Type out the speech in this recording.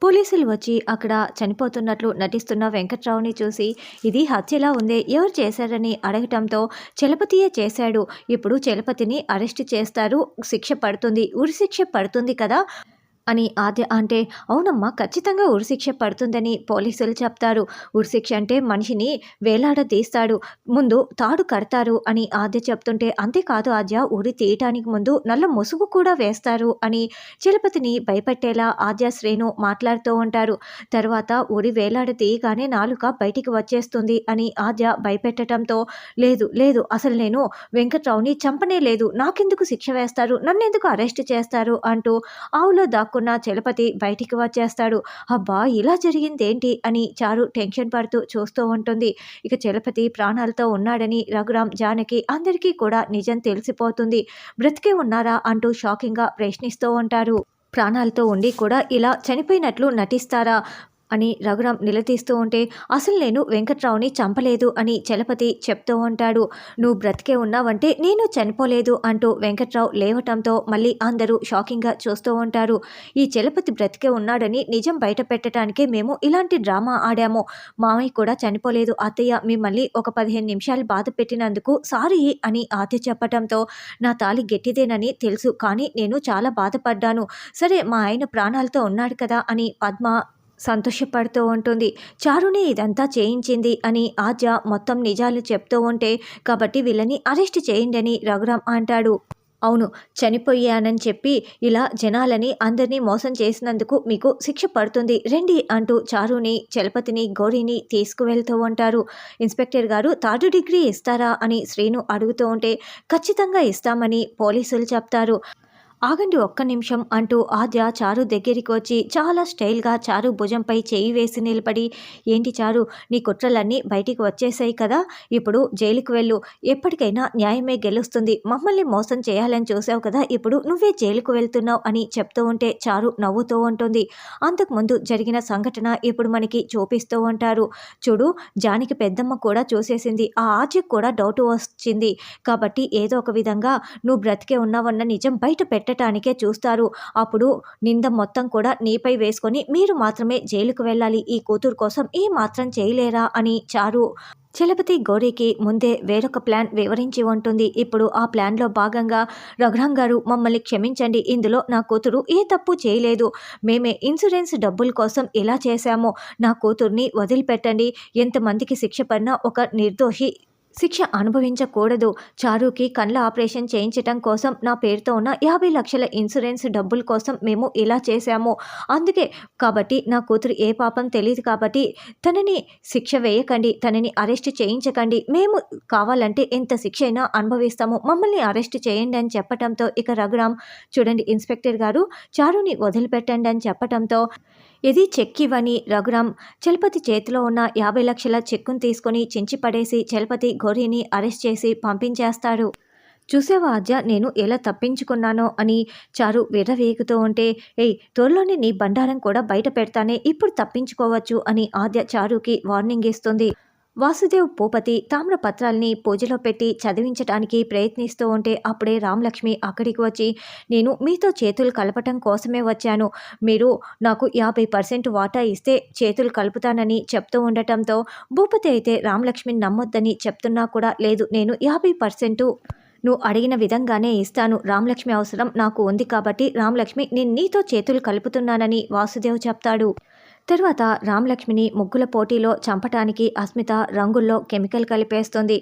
పోలీసులు వచ్చి అక్కడ చనిపోతున్నట్లు నటిస్తున్న వెంకట్రావుని చూసి ఇది హత్యలా ఉందే, ఎవరు చేశారని అడగటంతో చలపతియే చేశాడు, ఇప్పుడు చలపతిని అరెస్ట్ చేస్తారు, శిక్ష పడుతుంది, ఉరిశిక్ష పడుతుంది కదా అని ఆద్య అంటే, అవునమ్మా ఖచ్చితంగా ఉరిశిక్ష పడుతుందని పోలీసులు చెప్తారు. ఉరిశిక్ష అంటే మనిషిని వేలాడదీస్తాడు, ముందు తాడు కడతారు అని ఆద్య చెప్తుంటే, అంతేకాదు ఆద్య, ఉరి తీయటానికి ముందు నల్ల ముసుగు కూడా వేస్తారు అని చలపతిని భయపెట్టేలా ఆద్య శ్రేణు మాట్లాడుతూ ఉంటారు. తర్వాత ఉరి వేలాడదీయగానే నాలుక బయటికి వచ్చేస్తుంది అని ఆద్య భయపెట్టడంతో, లేదు లేదు, అసలు నేను వెంకట్రావుని చంపనే లేదు, నాకెందుకు శిక్ష వేస్తారు, నన్నెందుకు అరెస్ట్ చేస్తారు అంటూ ఆవులో దాక్కున్న చలపతి బయటికి వచ్చేస్తాడు. అబ్బా, ఇలా జరిగిందేంటి అని చారు టెన్షన్ పడుతూ చూస్తూ ఉంటుంది. ఇక చలపతి ప్రాణాలతో ఉన్నాడని రఘురామ్, జానకి అందరికీ కూడా నిజం తెలిసిపోతుంది. బ్రతికే ఉన్నారా అంటూ షాకింగ్గా ప్రశ్నిస్తూ ఉంటారు. ప్రాణాలతో ఉండి కూడా ఇలా చనిపోయినట్లు నటిస్తారా అని రఘురామ్ నిలదీస్తూ ఉంటే, అసలు నేను వెంకట్రావుని చంపలేదు అని చలపతి చెప్తూ ఉంటాడు. నువ్వు బ్రతికే ఉన్నావంటే నేను చనిపోలేదు అంటూ వెంకట్రావు లేవటంతో మళ్ళీ అందరూ షాకింగ్గా చూస్తూ ఉంటారు. ఈ చలపతి బ్రతికే ఉన్నాడని నిజం బయట పెట్టడానికే మేము ఇలాంటి డ్రామా ఆడాము. మామయ్య కూడా చనిపోలేదు అత్తయ్య, మిమ్మల్ని ఒక 15 నిమిషాలు బాధ పెట్టినందుకు సారీ అని ఆద్య చెప్పటంతో, నా తాళి గట్టిదేనని తెలుసు, కానీ నేను చాలా బాధపడ్డాను, సరే మా ఆయన ప్రాణాలతో ఉన్నాడు కదా అని పద్మ సంతోషపడుతూ ఉంటుంది. చారునే ఇదంతా చేయించింది అని ఆద్య మొత్తం నిజాలు చెప్తూ ఉంటే, కాబట్టి వీళ్ళని అరెస్ట్ చేయండి అని రఘురామ్ అంటాడు. అవును, చనిపోయానని చెప్పి ఇలా జనాలని అందరినీ మోసం చేసినందుకు మీకు శిక్ష పడుతుంది, రండి అంటూ చారుని, చలపతిని, గౌరీని తీసుకువెళ్తూ ఉంటారు. ఇన్స్పెక్టర్ గారు 3rd డిగ్రీ ఇస్తారా అని శ్రీను అడుగుతూ ఉంటే, ఖచ్చితంగా ఇస్తామని పోలీసులు చెప్తారు. ఆగండి ఒక్క నిమిషం అంటూ ఆద్య చారు దగ్గరికి వచ్చి చాలా స్టైల్గా చారు భుజంపై చేయి వేసి నిలబడి, ఏంటి చారు, నీ కుట్రలన్నీ బయటికి వచ్చేసాయి కదా, ఇప్పుడు జైలుకు వెళ్ళు, ఎప్పటికైనా న్యాయమే గెలుస్తుంది, మమ్మల్ని మోసం చేయాలని చూసావు కదా, ఇప్పుడు నువ్వే జైలుకు వెళ్తున్నావు అని చెప్తూ ఉంటే చారు నవ్వుతూ ఉంటుంది. అంతకుముందు జరిగిన సంఘటన ఇప్పుడు మనకి చూపిస్తూ ఉంటారు. చూడు, జానికి పెద్దమ్మ కూడా చూసేసింది, ఆ ఆద్యకు కూడా డౌట్ వచ్చింది, కాబట్టి ఏదో ఒక విధంగా నువ్వు బ్రతికే ఉన్నావన్న నిజం బయట పెట్టడానికే చూస్తారు, అప్పుడు నింద మొత్తం కూడా నీపై వేసుకొని మీరు మాత్రమే జైలుకు వెళ్ళాలి, ఈ కూతురు కోసం ఏ మాత్రం చేయలేరా అని చారు చలపతి, గౌరీకి ముందే వేరొక ప్లాన్ వివరించి ఉంటుంది. ఇప్పుడు ఆ ప్లాన్లో భాగంగా, రఘురామ్ గారు మమ్మల్ని క్షమించండి, ఇందులో నా కూతురు ఏ తప్పు చేయలేదు, మేమే ఇన్సూరెన్స్ డబ్బుల కోసం ఇలా చేశాము, నా కూతుర్ని వదిలిపెట్టండి, ఎంతమందికి శిక్ష పడినా ఒక నిర్దోషి శిక్ష అనుభవించకూడదు, చారుకి కండ్ల ఆపరేషన్ చేయించటం కోసం నా పేరుతో ఉన్న 50 లక్షల ఇన్సూరెన్స్ డబ్బుల కోసం మేము ఇలా చేశాము, అందుకే, కాబట్టి నా కూతురు ఏ పాపం తెలియదు కాబట్టి తనని శిక్ష వేయకండి, తనని అరెస్ట్ చేయించకండి, మేము కావాలంటే ఎంత శిక్ష అయినా అనుభవిస్తాము, మమ్మల్ని అరెస్ట్ చేయండి అని చెప్పటంతో, ఇక రఘురామ్, చూడండి ఇన్స్పెక్టర్ గారు, చారుని వదిలిపెట్టండి అని చెప్పటంతో, ఇది చెక్ ఇవ్వని రఘురామ్ చలపతి చేతిలో ఉన్న 50 లక్షల చెక్కును తీసుకొని చించి పడేసి చలపతి, గౌరీని అరెస్ట్ చేసి పంపించేస్తాడు. చూసావా ఆద్య, నేను ఎలా తప్పించుకున్నానో అని చారు విర్రవీగుతూ ఉంటే, ఏయ్ త్వరలోనే నీ బండారం కూడా బయట పెడతానే, ఇప్పుడు తప్పించుకోవచ్చు అని ఆద్య చారుకి వార్నింగ్ ఇస్తుంది. వాసుదేవ్ భూపతి తామ్రపత్రాల్ని పూజలో పెట్టి చదివించటానికి ప్రయత్నిస్తూ ఉంటే, అప్పుడే రామలక్ష్మి అక్కడికి వచ్చి, నేను మీతో చేతులు కలపటం కోసమే వచ్చాను, మీరు నాకు 50% వాటా ఇస్తే చేతులు కలుపుతానని చెప్తూ ఉండటంతో, భూపతి అయితే రామలక్ష్మిని నమ్మొద్దని చెప్తున్నా కూడా, లేదు నేను 50% నువ్వు అడిగిన విధంగానే ఇస్తాను, రామలక్ష్మి అవసరం నాకు ఉంది కాబట్టి రామలక్ష్మి, నేను నీతో చేతులు కలుపుతున్నానని వాసుదేవ్ చెప్తాడు. తర్వాత రామలక్ష్మిని ముగ్గుల పోటీలో చంపటానికి అస్మిత రంగుల్లో కెమికల్ కలిపేస్తుంది.